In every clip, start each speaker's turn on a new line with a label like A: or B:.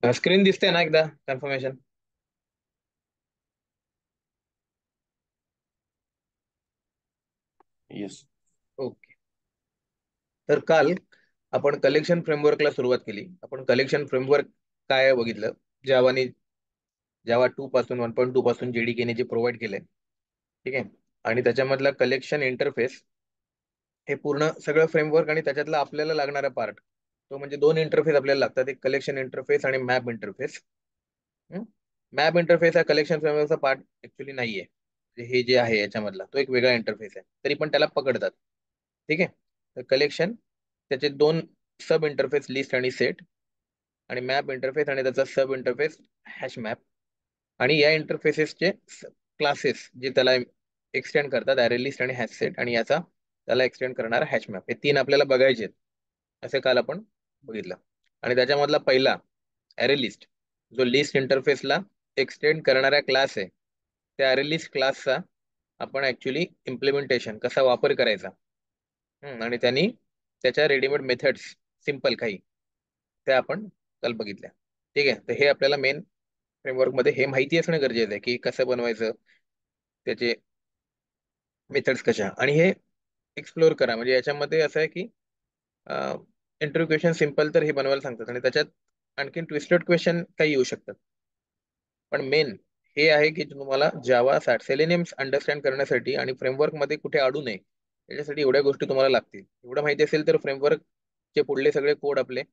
A: Screen दिसते ना एकदा कन्फर्मेशन?
B: येस.
A: ओके. तर काल आपण कलेक्शन फ्रेमवर्कला सुरुवात केली. आपण कलेक्शन फ्रेमवर्क काय आहे बघितलं. जावाने जावा 2 पासून 1.2 पासून जेडीकेने जे प्रोव्हाइड केलंय, ठीक आहे. आणि त्याच्यामधला कलेक्शन इंटरफेस हे पूर्ण सगळं फ्रेमवर्क आणि त्याच्यातला आपल्याला लागणारा पार्ट तो म्हणजे दोन इंटरफेस आपल्याला लागतात, एक कलेक्शन इंटरफेस आणि मॅप इंटरफेस. मॅप इंटरफेस हा कलेक्शन फ्रेमवर्कचा पार्ट ऍक्च्युली नाहीये. म्हणजे हे जे आहे याच्यामधला तो एक वेगळा इंटरफेस आहे, तरी पण त्याला पकडतात. ठीक आहे. तर कलेक्शन त्याचे दोन सब इंटरफेस लिस्ट आणि सेट, आणि मॅप इंटरफेस आणि त्याचा सब इंटरफेस हॅश मॅप. आणि या इंटरफेसेसचे क्लासेस जे त्याला एक्सटेंड करतात, ॲरे लिस्ट आणि हॅश सेट, आणि याचा त्याला एक्सटेंड करणारा हॅश मॅप, हे तीन आपल्याला बघायचे आहेत. असे काल आपण बघितलं. आणि त्याच्यामधला पहिला ॲरे लिस्ट, जो लिस्ट इंटरफेसला एक्सटेंड करणारा क्लास आहे, त्या ॲरे लिस्ट क्लासचा आपण ऍक्च्युली इम्प्लिमेंटेशन कसा वापर करायचा, आणि त्यांनी त्याच्या रेडीमेड मेथड्स सिंपल काही त्या आपण काल बघितल्या. ठीक आहे. तर हे आपल्याला मेन फ्रेमवर्क मध्ये हे माहिती असणं गरजेचं आहे की कसं बनवायचं, त्याचे मेथड्स कशा, आणि हे एक्सप्लोर करा. म्हणजे याच्यामध्ये असं आहे की इंटरव्यू क्वेश्चन सिंपल तर हे बनवायला सांगतात, आणि त्याच्यात आणखीन ट्विस्टेड क्वेश्चन काही येऊ शकतात. पण मेन हे आहे की तुम्हाला जावा सेलेनियम्स अंडरस्टँड करण्यासाठी आणि फ्रेमवर्क मध्ये कुठे अडू नये याच्यासाठी एवढ्या गोष्टी तुम्हाला लागतील. एवढं माहिती असेल तर फ्रेमवर्कचे पुढले सगळे कोड आपले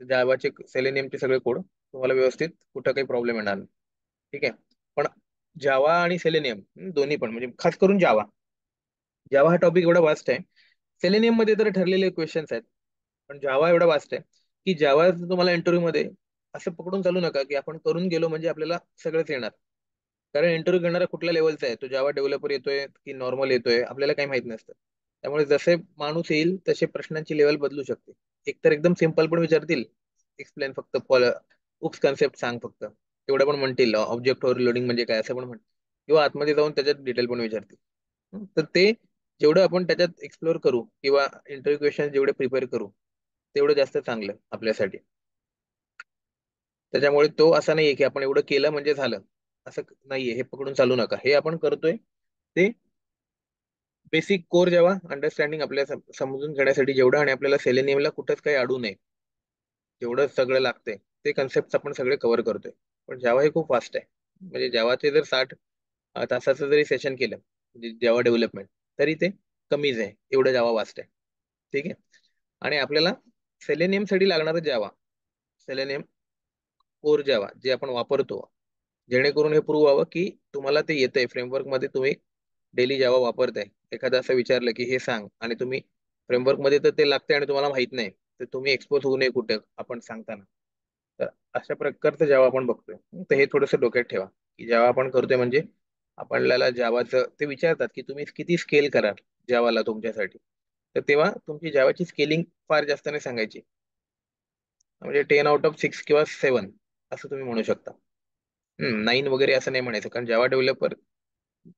A: जावाचे सेलेनियमचे सगळे कोड तुम्हाला व्यवस्थित कुठं काही प्रॉब्लेम येणार नाही. ठीक आहे. पण जावा आणि सेलेनियम दोन्ही पण, म्हणजे खास करून जावा, जावा हा टॉपिक एवढा वास्ट आहे. सेलेनियम मध्ये तर ठरलेले क्वेश्चन्स आहेत, पण जावा एवढा वास्ट आहे की जावा तुम्हाला इंटरव्ह्यू मध्ये असं पकडून चालू नका की आपण करून गेलो म्हणजे आपल्याला सगळंच येणार. कारण इंटरव्ह्यू घेणारा कुठल्या लेवलचा आहे, तो जावा डेव्हलपर येतोय की नॉर्मल येतोय आपल्याला काही माहित नसतं. त्यामुळे जसे माणूस येईल तसे प्रश्नांची लेवल बदलू शकते. एकतर एकदम सिंपल पण विचारतील, एक्सप्लेन फक्त उप्स कन्सेप्ट सांग फक्त, तेवढं पण म्हणतील ऑब्जेक्ट ओव्हरलोडिंग म्हणजे काय असं पण म्हणतील, किंवा आतमध्ये जाऊन त्याच्यात डिटेल पण विचारतील. तर ते जेवढं आपण त्याच्यात एक्सप्लोर करू किंवा इंटरव्ह्यू क्वेश्चन जेवढे प्रिपेअर करू तेवढं जास्त चांगलं आपल्यासाठी. त्याच्यामुळे तो असा नाहीये की आपण एवढं केलं म्हणजे झालं, असं नाहीये. हे पकडून चालू नका. हे आपण करतोय ते बेसिक कोर जेव्हा अंडरस्टँडिंग आपल्या समजून घेण्यासाठी जेवढं, आणि आपल्याला सेलेनियमला कुठंच काही अडू नये जेवढं सगळं लागतंय ते कन्सेप्ट आपण सगळे कव्हर करतोय. पण जावा हे खूप फास्ट आहे. म्हणजे जावाचे जर 60 तासाचं जरी सेशन केलं म्हणजे जावा डेव्हलपमेंट, तरी ते कमीच आहे, एवढं जावा वास्ट आहे. ठीक आहे. आणि आपल्याला सेलेनियम साठी लागणारं जावा, सेलेनियम कोर जावा जे आपण वापरतो, जेणेकरून हे प्रूव्ह व्हावं की तुम्हाला ते येतंय, फ्रेमवर्क मध्ये तुम्ही डेली जावा वापरताय. एखादं असं विचारलं की हे सांग, आणि तुम्ही फ्रेमवर्क मध्ये तर ते लागतंय आणि तुम्हाला माहित नाही, तर तुम्ही एक्सपोज होऊ नये कुठे आपण सांगताना. तर अशा प्रकारचं जेव्हा आपण बघतोय, तर हे थोडंसं डोक्यात ठेवा की जेव्हा आपण करतोय म्हणजे आपल्याला जावाचं ते विचारतात की तुम्ही किती स्केल कराल जावाला तुमच्यासाठी, तर तेव्हा तुमची जावाची स्केलिंग फार जास्त नाही सांगायची. म्हणजे 10 आउट ऑफ 6 किंवा 7 असं तुम्ही म्हणू शकता. 9 वगैरे असं नाही म्हणायचं, कारण जावा डेव्हलपर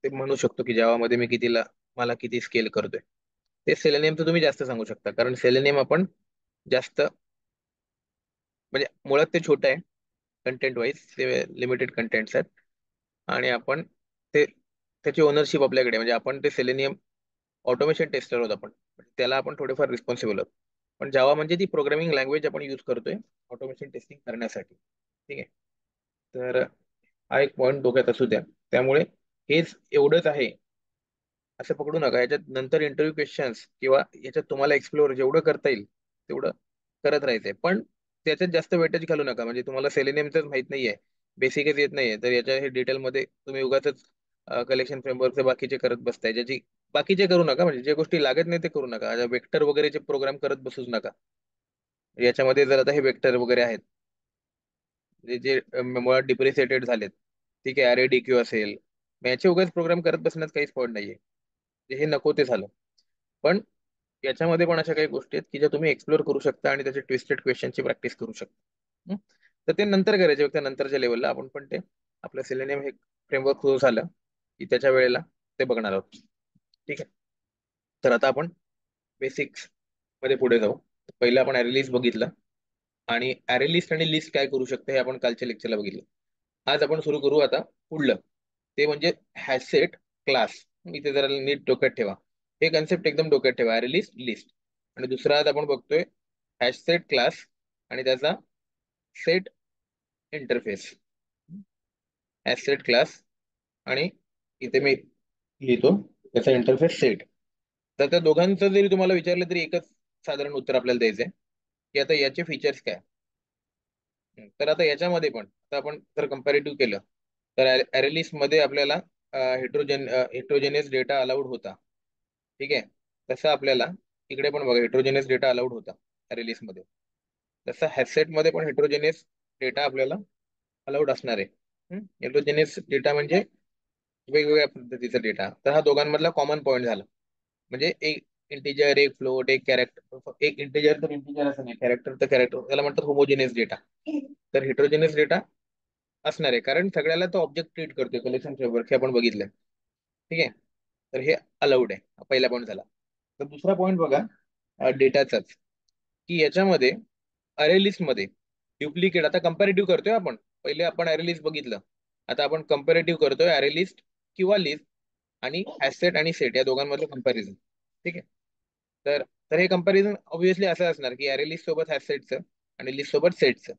A: ते म्हणू शकतो की जावामध्ये मी कितीला मला किती स्केल करतोय. ते सेलेनियमचं तुम्ही जास्त सांगू शकता, कारण सेलेनियम आपण जास्त, म्हणजे मुळात ते छोटं आहे कंटेंट वाईज, ते लिमिटेड कंटेंट्स आहेत. आणि आपण ते त्याची ओनरशिप आपल्याकडे, म्हणजे आपण ते सेलेनियम ऑटोमेशन टेस्टर आहोत आपण, म्हणजे त्याला आपण थोडेफार रिस्पॉन्सिबल आहोत. पण जावा म्हणजे ती प्रोग्रामिंग लँग्वेज आपण यूज करतोय ऑटोमेशन टेस्टिंग करण्यासाठी. ठीक आहे. तर हा एक पॉईंट डोक्यात असू द्या. त्यामुळे हेच एवढंच आहे असं पकडू नका. याच्यात नंतर इंटरव्ह्यू क्वेश्चन्स किंवा याच्यात तुम्हाला एक्सप्लोर जेवढं करता येईल तेवढं करत राहायचंय. पण त्याच्यात जास्त वेटेज घालू नका. म्हणजे तुम्हाला सेलेनियमच माहित नाहीये, बेसिकच येत नाहीये, तर याच्या हे डिटेलमध्ये तुम्ही उगाच कलेक्शन फ्रेमवर्कचे बाकीचे करत बसताय, ज्याची बाकीचे करू नका. म्हणजे जे गोष्टी लागत नाही ते करू नका. वेक्टर वगैरेचे प्रोग्राम करत बसूच नका. याच्यामध्ये जर आता हे वेक्टर वगैरे आहेत जे जे मुळात डिप्रिसिएटेड झालेत, ठीक आहे, अरे डीक्यू असेल, मग याचे उगाच प्रोग्राम करत बसण्यात काहीच पॉईंट नाहीये. हे नको ते झालं. पण याच्यामध्ये पण अशा काही गोष्टी आहेत की ज्या तुम्ही एक्सप्लोर करू शकता आणि त्याचे ट्विस्टेड क्वेश्चनची प्रॅक्टिस करू शकता. हं? तर ते नंतर करायचे, फक्त नंतरच्या लेवलला आपण पण ते आपलं सेलेनियम हे फ्रेमवर्क सुरू झालं की त्याच्या वेळेला ते बघणार आहोत. ठीक आहे. तर आता आपण बेसिक्स मध्ये पुढे जाऊ. पहिलं आपण ॲरे लिस्ट बघितलं आणि ॲरे लिस्ट आणि लिस्ट काय करू शकते हे आपण कालच्या लेक्चरला बघितलं. आज आपण सुरू करू आता पुढलं, ते म्हणजे हॅशसेट क्लास. इथे जरा नीट डोक्यात ठेवा, हे कन्सेप्ट एकदम डोक्यात ठेवा, ॲरे लिस्ट लिस्ट. आणि दुसरा आज आपण बघतोय हॅशसेट क्लास आणि त्याचा सेट इंटरफेस. हॅशसेट क्लास आणि इथे मी लिहितो त्याचा इंटरफेस सेट. तर त्या दोघांचं जरी तुम्हाला विचारलं तरी एकच साधारण उत्तर आपल्याला द्यायचंय की आता याचे फीचर्स काय. तर आता याच्यामध्ये पण आता आपण जर कम्पॅरेटिव्ह केलं तर ॲरेलिस्ट मध्ये आपल्याला हेट्रोजेनियस डेटा अलाउड होता. ठीक आहे. तसं आपल्याला इकडे पण बघा हेट्रोजेनियस डेटा अलाउड होता ॲरेलिस्ट मध्ये. तसं हॅशसेट मध्ये पण हेट्रोजेनियस डेटा आपल्याला अलाउड असणार आहे. हेट्रोजेनियस डेटा म्हणजे वेगवेगळ्या पद्धतीचा डेटा. तर हा दोघांमधला कॉमन पॉईंट झाला. म्हणजे एक इंटिजर, एक फ्लोट, एक कॅरेक्टर. एक इंटिजर तर इंटिजर असं नाही, कॅरेक्टर तर कॅरेक्टर, त्याला म्हणतात होमोजेनियस डेटा. तर हेट्रोजेनियस डेटा असणार आहे कारण सगळ्याला तो ऑब्जेक्ट ट्रीट करतोय कलेक्शन फ्रेमवर्क, हे आपण बघितलं. ठीक आहे. तर हे अलाउड आहे, हा पहिला पॉईंट झाला. तर दुसरा पॉईंट बघा डेटाचाच, की याच्यामध्ये अरे लिस्ट मध्ये डुप्लिकेट, आता कम्पॅरेटिव्ह करतोय आपण. पहिले आपण अरे लिस्ट बघितलं, आता आपण कम्पॅरेटिव्ह करतोय अरे लिस्ट किंवा लिस्ट आणि ऍसेट आणि सेट या दोघांमधलं कंपॅरिझन. ठीक आहे. तर तर हे कंपॅरिझन ऑब्व्हियसली असं असणार की अरे लिस्ट सोबत ऍसेटचं आणि लिस्ट सोबत सेटचं.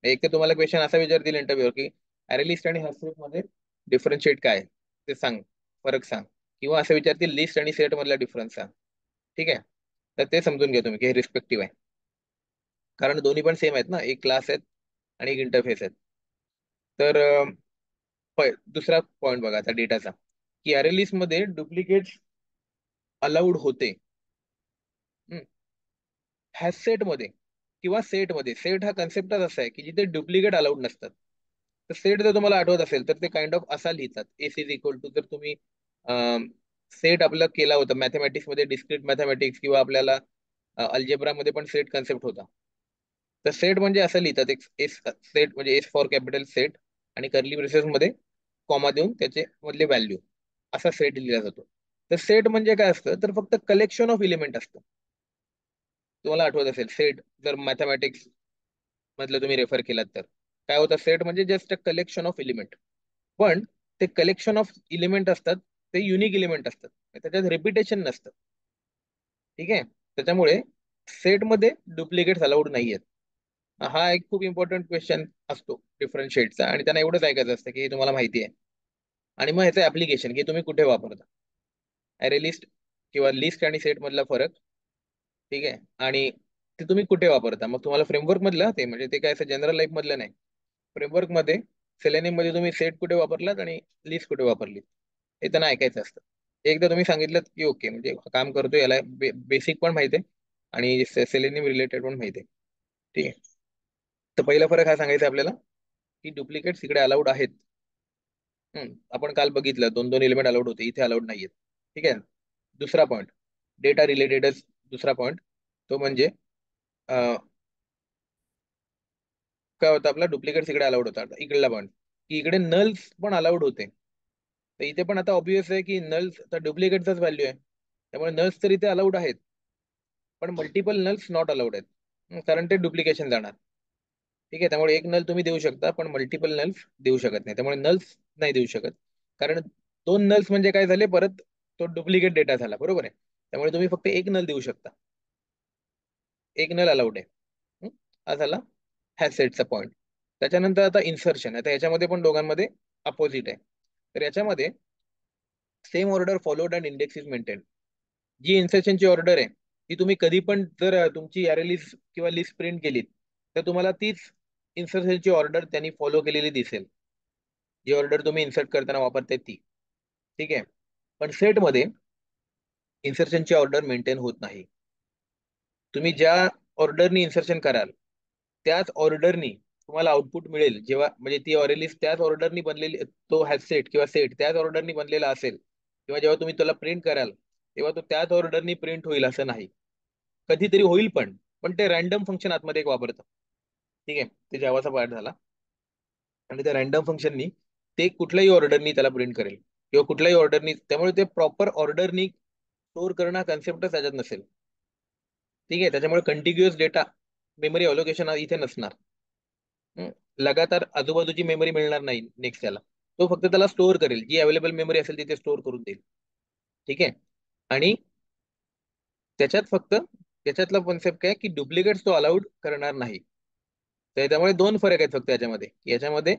A: एक तर तुम्हाला क्वेश्चन असा विचारतील इंटरव्ह्यूवर की अरे लिस्ट आणि ऍसेट मध्ये डिफरन्शिएट काय ते सांग, फरक सांग. किंवा असं विचारतील लिस्ट आणि सेट मधला डिफरन्स सांग. ठीक आहे. तर ते समजून घ्या तुम्ही की हे रिस्पेक्टिव्ह आहे, कारण दोन्ही पण सेम आहेत ना, एक क्लास आहेत आणि एक इंटरफेस आहेत. तर दुसरा पॉईंट बघा आता डेटाचा, की अरे लिस्ट मध्ये डुप्लिकेट्स अलाउड होते हॅशसेट मध्ये किंवा सेट मध्ये. सेट हा कन्सेप्टच असा आहे की जिथे डुप्लिकेट अलाउड नसतात. तर सेट जर तुम्हाला आठवत असेल तर ते काइंड ऑफ असा लिहितात, एस इज इक्वल टू, जर तुम्ही सेट आपला केला होता मॅथमॅटिक्स मध्ये, डिस्क्रिट मॅथमॅटिक्स किंवा आपल्याला अल्जेब्रा मध्ये पण सेट कन्सेप्ट होता. तर सेट म्हणजे असं लिहितात, एक एस सेट म्हणजे एस फॉर कॅपिटल सेट आणि कर्ली ब्रेसेस मध्ये कॉमा देऊन त्याचे मधले व्हॅल्यू, असा सेट लिहिला जातो. तर सेट म्हणजे काय असतं, तर फक्त कलेक्शन ऑफ एलिमेंट असतं. तुम्हाला आठवत असेल सेट जर मॅथमॅटिक्स मधलं तुम्ही रेफर केलात तर काय होतं, सेट म्हणजे just a collection of element. पण ते कलेक्शन ऑफ एलिमेंट असतात, ते युनिक एलिमेंट असतात, त्याच्यात रिपिटेशन नसतं. ठीक आहे. त्याच्यामुळे सेटमध्ये डुप्लिकेट्स अलाउड नाहीयेत. हा एक खूप इम्पॉर्टंट क्वेश्चन असतो डिफरन्शिएटचा, आणि त्यांना एवढंच ऐकायचं असतं की हे तुम्हाला माहिती आहे. आणि मग ह्याचं ऍप्लिकेशन की तुम्ही कुठे वापरता अरे लिस्ट किंवा लिस्ट आणि सेट मधला फरक. ठीक आहे. आणि ते तुम्ही कुठे वापरता, मग तुम्हाला फ्रेमवर्क मधलं ते म्हणजे ते काय असं जनरल लाईफ मधलं नाही. फ्रेमवर्क मध्ये सेलेनियम मध्ये तुम्ही सेट कुठे वापरलात आणि लिस्ट कुठे वापरली हे त्यांना ऐकायचं असतं. एकदा तुम्ही सांगितलं की ओके, म्हणजे काम करतो, याला बेसिक पण माहिती आहे आणि सेलेनियम रिलेटेड पण माहिती आहे. ठीक आहे. तर पहिला फरक हा सांगायचा आहे आपल्याला की डुप्लिकेट्स इकडे अलाउड आहेत. आपण काल बघितलं दोन दोन एलिमेंट अलाउड होते, इथे अलाउड नाहीयेत. ठीक आहे. दुसरा पॉईंट डेटा रिलेटेडच, दुसरा पॉईंट तो म्हणजे काय होतं, आपला डुप्लिकेट्स इकडे अलाउड होता. इकडला पॉईंट की इकडे नल्स पण अलाउड होते. तर इथे पण आता ऑब्विस आहे की नल्स तर डुप्लिकेटचाच व्हॅल्यू आहे, त्यामुळे नल्स तर इथे अलाउड आहेत, पण मल्टिपल नल्स नॉट अलाउड आहेत. कारण ते डुप्लिकेशन जाणार. ठीक आहे. त्यामुळे एक नल तुम्ही देऊ शकता पण मल्टिपल नल्स देऊ शकत नाही. त्यामुळे नल्स नाही देऊ शकत, कारण दोन नल्स म्हणजे काय झाले, परत तो डुप्लिकेट डेटा झाला, बरोबर आहे. त्यामुळे तुम्ही फक्त एक नल देऊ शकता, एक नल अलाउड आहे. हा झाला ह्या सेटचा पॉईंट. त्याच्यानंतर आता इन्सर्शन, आता याच्यामध्ये पण दोघांमध्ये अपोजिट आहे. तर याच्यामध्ये same order followed and index is maintain. जी इन्सर्शनची ऑर्डर आहे ती तुम्ही कधी पण जर तुमची अरे लिस्ट किंवा लिस्ट प्रिंट केलीत तर तुम्हाला तीच इन्सर्शनची ऑर्डर त्यांनी फॉलो केलेली दिसेल, जी ऑर्डर तुम्ही इन्सर्ट करताना वापरते ती. ठीक आहे. पण सेटमध्ये इन्सर्शनची ऑर्डर मेंटेन होत नाही. तुम्ही ज्या ऑर्डरनी इन्सर्शन कराल त्याच ऑर्डरनी तुम्हाला आउटपुट मिळेल, जेव्हा म्हणजे ती ऑर्डर लिस्ट त्याच ऑर्डरनी बनलेली, तो हॅज सेट किंवा सेट त्याच ऑर्डरनी बनलेला असेल, किंवा जेव्हा तुम्ही त्याला प्रिंट कराल तेव्हा तो त्याच ऑर्डरनी प्रिंट होईल असं नाही. कधीतरी होईल पण ते रॅन्डम फंक्शन आतमध्ये एक वापरतं. ठीक आहे. ते जावाचा पार्ट झाला. आणि त्या रॅन्डम फंक्शननी ते कुठल्याही ऑर्डरनी त्याला प्रिंट करेल किंवा कुठल्याही ऑर्डरनी, त्यामुळे ते प्रॉपर ऑर्डरनी स्टोअर करणं कन्सेप्टच त्याच्यात नसेल. ठीक आहे, त्याच्यामुळे कंटिन्युअस डेटा मेमरी अलोकेशन इथे नसणार. हं. लगातार आजूबाजूची मेमरी मिळणार नाही नेक्स्ट त्याला. तो फक्त त्याला स्टोअर करेल, जी अवेलेबल मेमरी असेल तिथे स्टोअर करून देईल. ठीक आहे. आणि त्याच्यात फक्त त्याच्यातला कॉन्सेप्ट काय की डुप्लिकेट्स तो अलाउड करणार नाही. तर त्यामुळे दोन फरक आहेत फक्त याच्यामध्ये. याच्यामध्ये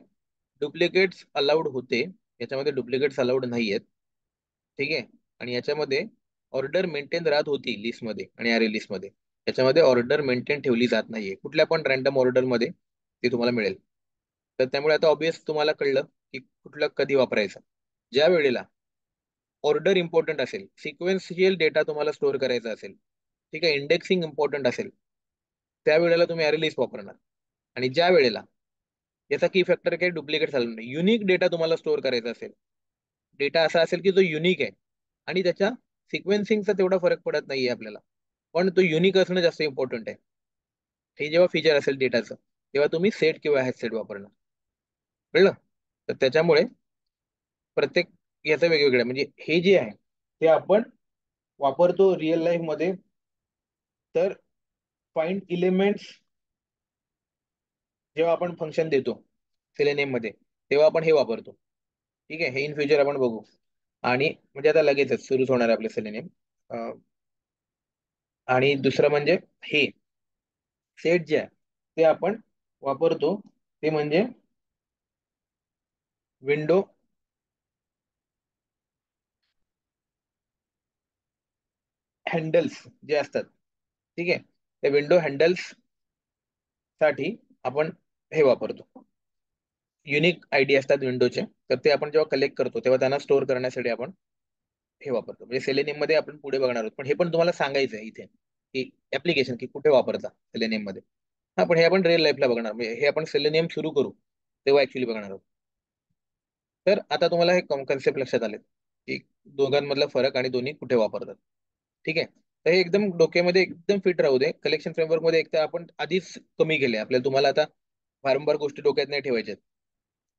A: डुप्लिकेट्स अलाउड होते, याच्यामध्ये डुप्लिकेट्स अलाउड नाही आहेत. ठीक आहे. आणि याच्यामध्ये ऑर्डर मेंटेन राहत होती लिस्टमध्ये आणि अरे लिस्टमध्ये. याच्यामध्ये ऑर्डर मेंटेन ठेवली जात नाहीये, कुठल्या पण रँडम ऑर्डरमध्ये ते तुम्हाला मिळेल. तर त्यामुळे आता ऑब्विस तुम्हाला कळलं की कुठलं कधी वापरायचं. ज्या वेळेला ऑर्डर इम्पॉर्टंट असेल, सिक्वेन्शियल डेटा तुम्हाला स्टोअर करायचा असेल, ठीक आहे, इंडेक्सिंग इम्पॉर्टंट असेल, त्यावेळेला तुम्ही अरे लिस्ट वापरणार. आणि ज्या वेळेला याचा की फॅक्टर काही डुप्लिकेट झालं नाही, युनिक डेटा तुम्हाला स्टोअर करायचा असेल, डेटा असा असेल की जो युनिक आहे आणि त्याच्या सिक्वेन्सिंगचा तेवढा फरक पडत नाहीये आपल्याला, पण तो युनिक असणं जास्त इम्पॉर्टंट आहे. हे जेव्हा फीचर असेल डेटाचं, तेव्हा तुम्ही सेट किंवा हॅश सेट वापरणार. कळलं? तर त्याच्यामुळे प्रत्येक याचं वेगवेगळं आहे. म्हणजे हे जे आहे ते आपण वापरतो रिअल लाईफ मध्ये, तर फाइंड एलिमेंट्स जेव्हा आपण फंक्शन देतो सेलेनियम मध्ये, तेव्हा आपण हे वापरतो. ठीक आहे, हे इन फ्युचर आपण बघू. आणि म्हणजे आता लगेचच सुरूच होणार आहे आपलं सेलेनियम. आणि दुसरं म्हणजे हे सेट जे आहे ते आपण वापरतो, ते म्हणजे विंडो हँडल्स जे असतात. ठीक आहे, त्या विंडो हँडल्स साठी आपण हे वापरतो. युनिक आयडी असतात विंडोचे, तर ते आपण जेव्हा कलेक्ट करतो तेव्हा त्यांना स्टोअर करण्यासाठी आपण हे वापरतो. म्हणजे सेलेनियम मध्ये आपण पुढे बघणार आहोत, पण हे पण तुम्हाला सांगायचं आहे इथे की ऍप्लिकेशन की कुठे वापरता सेलेनियम मध्ये. हा, पण हे आपण रिअल लाईफला बघणार, म्हणजे हे आपण सेलेनियम सुरू करू तेव्हा ऍक्च्युली बघणार आहोत. तर आता तुम्हाला हे कन्सेप्ट लक्षात आले की दोघांमधला फरक आणि दोन्ही कुठे वापरतात. ठीक आहे. तर हे एकदम डोक्यामध्ये एकदम फिट राहू दे. कलेक्शन फ्रेमवर्क मध्ये एक तर आपण आधीच कमी केले आपल्याला, तुम्हाला आता वारंवार गोष्टी डोक्यात नाही ठेवायच्यात.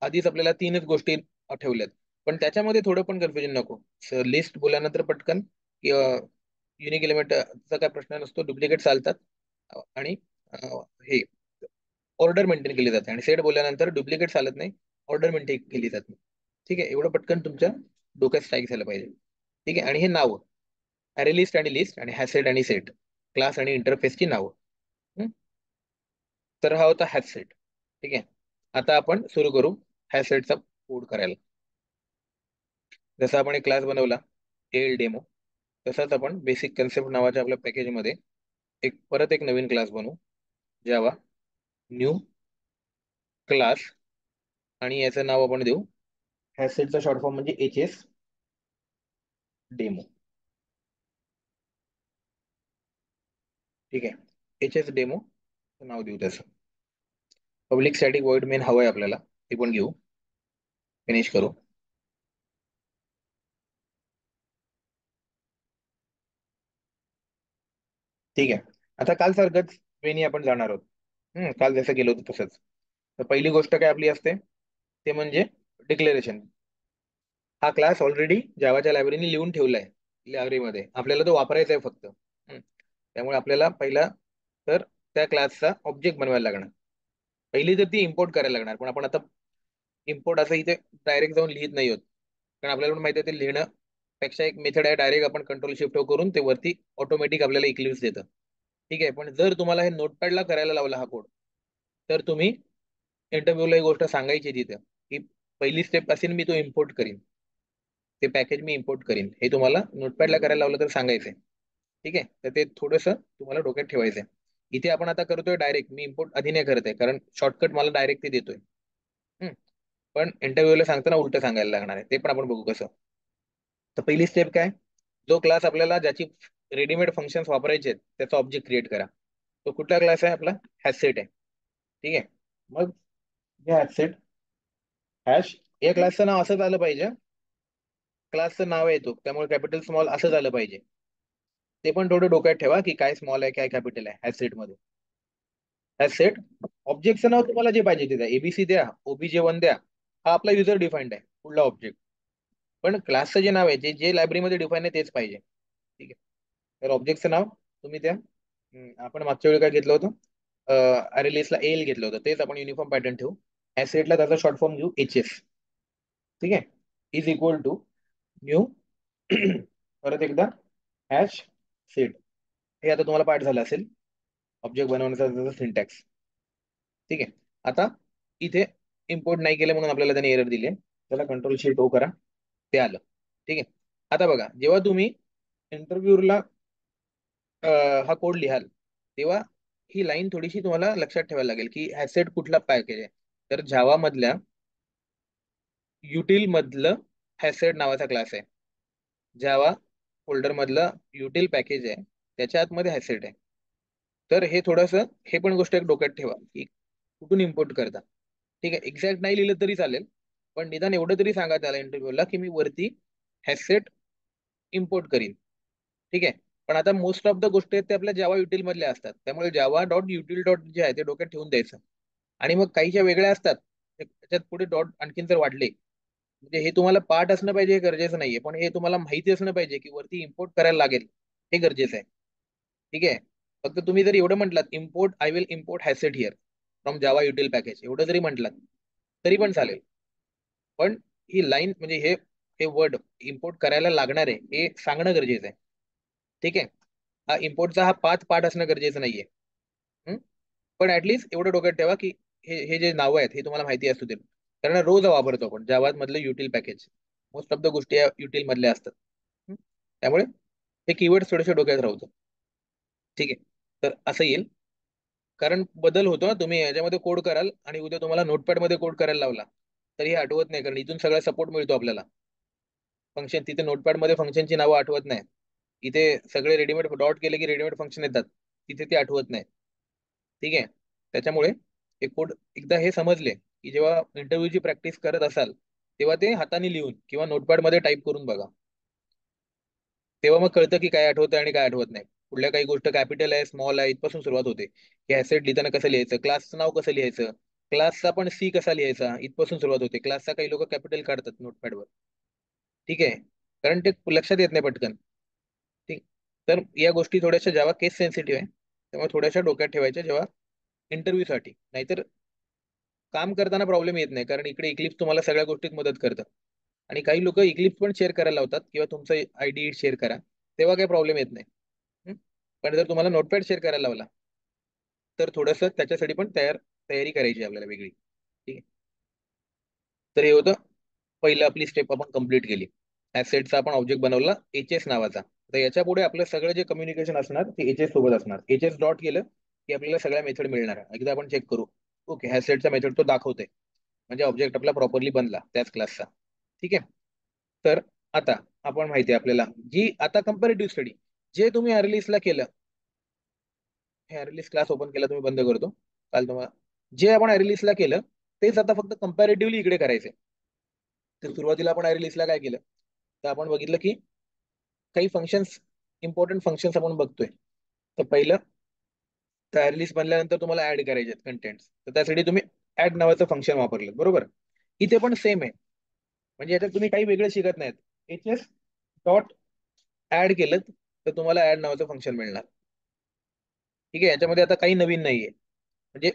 A: आधीच आपल्याला तीनच गोष्टी ठेवल्यात. पण त्याच्यामध्ये थोडं पण कन्फ्युजन नको. लिस्ट बोलल्यानंतर पटकन युनिक एलिमेंटचा काय प्रश्न नसतो, डुप्लिकेट चालतात. आणि हे ऑर्डर मेंटेन केली जाते. आणि सेट बोलल्यानंतर डुप्लिकेट चालत नाही, ऑर्डर मेंटेन केली जाते. ठीक आहे, एवढं पटकन तुमच्या डोक्यात स्ट्राईक झालं पाहिजे. ठीक आहे. आणि हे नाव अरे लिस्ट आणि लिस्ट आणि हॅसेट आणि सेट, क्लास आणि इंटरफेसची नावं. हं? तर हा होता हॅश सेट. ठीक आहे. आता आपण सुरू करू हॅश सेटचा कोड करायला. जसा आपण एक क्लास बनवला एल डेमो, तसाच आपण बेसिक कन्सेप्ट नावाच्या आपल्या पॅकेजमध्ये परत एक नवीन क्लास बनवू. जावा न्यू क्लास, आणि याचं नाव आपण देऊ हॅश सेटचा शॉर्ट फॉर्म म्हणजे HS डेमो. ठीक आहे, HS डेमो नाव देऊ त्याचं. पब्लिक स्टॅटिक वॉइड मेन हवंय आपल्याला, ते पण घेऊ. फिनिश करू. ठीक आहे. आता काल सारखंच वेणी आपण जाणार आहोत. काल जसं गेलो होतो तसंच. तर पहिली गोष्ट काय आपली असते ते म्हणजे डिक्लेरेशन. हा क्लास ऑलरेडी जावाच्या लायब्ररीने लिहून ठेवलाय लायब्ररीमध्ये, आपल्याला तो वापरायचा आहे फक्त. त्यामुळे आपल्याला पहिला तर त्या क्लासचा ऑब्जेक्ट बनवायला लागणार. पहिली तर ती इम्पोर्ट करायला लागणार, पण आपण आता इम्पोर्ट असं इथे डायरेक्ट जाऊन लिहित नाही आहोत. कारण आपल्याला पण माहिती आहे ते लिहिणं पेक्षा एक मेथड आहे, डायरेक्ट आपण कंट्रोल शिफ्ट करून ते वरती ऑटोमॅटिक आपल्याला इक्लिप्स देतं. ठीक आहे. पण जर तुम्हाला हे नोटपॅडला करायला लावला हा कोड, तर तुम्ही इंटरव्ह्यूला ही गोष्ट सांगायची तिथे की पहिली स्टेप असेल मी तो इम्पोर्ट करीन, ते पॅकेज मी इम्पोर्ट करीन, हे तुम्हाला नोटपॅडला करायला लावलं तर सांगायचंय. ठीक आहे. तर ते थोडंसं तुम्हाला डोक्यात ठेवायचंय. इथे आपण आता करतोय डायरेक्ट, मी इम्पोर्ट आधी नाही करत आहे कारण शॉर्टकट मला डायरेक्ट ते देतोय. हम्म. पण इंटरव्ह्यूला सांगताना उलट सांगायला लागणार आहे, ते पण आपण बघू कसं. तर पहिली स्टेप काय, जो क्लास आपल्याला ज्याची रेडीमेड फंक्शन्स वापरायचे आहेत त्याचा ऑब्जेक्ट क्रिएट करा. तो कुठला क्लास आहे आपला, हॅश सेट आहे. ठीक आहे. मग हे हॅश सेट हॅश या क्लासचं नाव असंच आलं पाहिजे. क्लासचं नाव आहे तो, त्यामुळे कॅपिटल स्मॉल असं झालं पाहिजे. ते पण थोडं डोक्यात ठेवा की काय स्मॉल आहे काय कॅपिटल आहे हॅश सेट मध्ये. हॅश सेट ऑब्जेक्टचं नाव तुम्हाला जे पाहिजे ते द्या, ABC द्या, OBJ1 द्या, हा आपला युजर डिफाईंड आहे पुढला ऑब्जेक्ट. पण क्लासचं जे नाव आहे जे जे लायब्ररीमध्ये डिफाईन आहे तेच पाहिजे. ठीक आहे. तर ऑब्जेक्टचं नाव तुम्ही त्या आपण मागच्या वेळी काय घेतलं होतं, अरेलिस्टला एल घेतलं होतं, तेच आपण युनिफॉर्म पॅटर्न ठेवू. ऍसेटला त्याचा शॉर्ट फॉर्म घेऊ HS. ठीक आहे. इज इक्वल टू न्यू परत एकदा हॅश सेट. हे आता तुम्हाला पाठ झालं असेल ऑब्जेक्ट बनवण्याचा सिंटॅक्स. ठीक आहे. आता इथे इम्पोर्ट नाही केलं म्हणून आपल्याला त्याने एरर दिली. त्याला कंट्रोल-Shift-O करा, ते आलं. ठीक आहे. आता बघा, जेव्हा तुम्ही इंटरव्ह्यूला हा कोड लिहाल तेव्हा ही लाईन थोडीशी तुम्हाला लक्षात ठेवायला लागेल की ऍसेट कुठला पॅकेज आहे. तर जावा मधल्या युटिल मधलं हॅसेट नावाचा क्लास आहे. जावा फोल्डर मधलं युटिल पॅकेज आहे, त्याच्या आतमध्ये हॅसेट आहे. तर हे थोडंसं, हे पण गोष्ट एक डोक्यात ठेवा की कुठून इम्पोर्ट करता. ठीक आहे. एक्झॅक्ट नाही लिहिलं तरी चालेल, पण निदान एवढं तरी सांगा त्याला इंटरव्ह्यूला की मी वरती हॅसेट इम्पोर्ट करीन. ठीक आहे. पण आता मोस्ट ऑफ द गोष्टी आहेत ते आपल्या जावा युटिल मधल्या असतात, त्यामुळे Java dot util dot J आहे ते डोक्यात ठेवून द्यायचं. आणि मग काहीच्या वेगळ्या असतात, त्याच्यात पुढे डॉट आणखीन जर वाढले, म्हणजे हे तुम्हाला पाठ असणं पाहिजे हे गरजेचं नाहीये, पण हे तुम्हाला माहिती असणं पाहिजे की वरती इम्पोर्ट करायला लागेल, हे गरजेचं आहे. ठीक आहे. फक्त तुम्ही जर एवढं म्हटलात import, I will import HashSet here from Java util package, एवढं जरी म्हटलात तरी पण चालेल. पण ही लाईन म्हणजे हे हे वर्ड इम्पोर्ट करायला लागणार आहे हे सांगणं गरजेचं आहे. ठीक आहे. हा इम्पोर्टचा हा पाच पार्ट असणं गरजेचं नाहीये. हं? पण ऍटलीस्ट एवढं डोक्यात ठेवा की हे हे जे नावं आहेत हे तुम्हाला माहिती असू दे, कारण रोज वापरतो आपण जावा मधलं util package. Most of the गोष्टी या युटिल मधल्या असतात. हं? त्यामुळे हे कीवर्ड थोडेसे डोक्यात राहतो. ठीक आहे. तर असं येईल, कारण बदल होतो ना, तुम्ही याच्यामध्ये कोड कराल आणि उद्या तुम्हाला नोटपॅड मध्ये कोड करायला लावला तरी हे आठवत नाही, कारण इथून सगळा सपोर्ट मिळतो आपल्याला. फंक्शन तिथे नोटपॅड मध्ये फंक्शनची नावं आठवत नाही. इथे सगळे रेडीमेड डॉट केले की रेडीमेड फंक्शन येतात, तिथे ते आठवत नाही. ठीक आहे. त्याच्यामुळे हे कोड एकदा हे समजले की जेव्हा इंटरव्ह्यूची प्रॅक्टिस करत असाल तेव्हा ते हाताने लिहून किंवा नोटपॅड मध्ये टाईप करून बघा. तेव्हा मग कळतं की काय आठवतं आणि काय आठवत नाही. कुठल्या काही गोष्ट कॅपिटल आहे स्मॉल आहे इथपासून सुरुवात होते, की ऍसेट लिहिताना कसं लिहायचं, क्लासचं नाव कसं लिहायचं, क्लासचा पण C कसा लिहायचा इथपासून सुरुवात होते. क्लासचा काही लोक कॅपिटल काढतात नोटपॅडवर. ठीक आहे. कारण ते लक्षात येत नाही पटकन. ठीक. तर या गोष्टी थोड्याशा जेव्हा केस सेन्सिटिव्ह आहे तेव्हा थोड्याशा डोक्यात ठेवायच्या जेव्हा इंटरव्ह्यू साठी, नाहीतर काम करताना प्रॉब्लेम येत नाही, कारण इकडे इक्लिप्स तुम्हाला सगळ्या गोष्टीत मदत करतं. आणि काही लोक इक्लिप्स पण शेअर करायला लावतात किंवा तुमचं ID शेअर करा, तेव्हा काही प्रॉब्लेम येत नाही. हं? पण जर तुम्हाला नोटपॅड शेअर करायला लावला तर थोडंसं त्याच्यासाठी पण तयारी करायची आहे आपल्याला वेगळी. ठीक आहे. तर हे होतं पहिलं, आपली स्टेप आपण कंप्लीट केली. ऍसेटचा आपण ऑब्जेक्ट बनवला HS नावाचा. तर याच्या पुढे आपलं सगळं जे कम्युनिकेशन असणार ते HS सोबत असणार. HS डॉट केलं की आपल्याला सगळ्या मेथड मिळणार आहे. एकदा आपण चेक करू, ओके ऍसेटचा मेथड तो दाखवते, म्हणजे ऑब्जेक्ट आपला प्रॉपरली बनला त्याच क्लासचा. ठीक आहे. तर आता आपण माहिती आहे आपल्याला जी आता कंपॅरेटिव्ह स्टडी जे तुम्ही अर्लिस्टला केलं, हे अर्लिस्ट क्लास ओपन केला तुम्ही, बंद करतो. काल तुम्हाला जे आपण अर्लिस्टला केलं तेच आता फक्त कंपॅरेटिव्हली इकडे करायचंय. तर सुरुवातीला आपण अर्लिस्टला काय केलं, तर आपण बघितलं की काही फंक्शन्स, इम्पॉर्टंट फंक्शन्स आपण बघतोय. तर पहिलं, तर लिस्ट बनल्यानंतर तुम्हाला ऍड करायचे कंटेंट, तर त्यासाठी तुम्ही ऍड नावाचं फंक्शन वापरलं, बरोबर. इथे पण सेम आहे, म्हणजे याच्यात तुम्ही काही वेगळं शिकत नाहीत. HS डॉट ऍड केलं तर तुम्हाला ऍड नावाचं फंक्शन मिळणार. ठीक आहे. याच्यामध्ये आता काही नवीन नाहीये, म्हणजे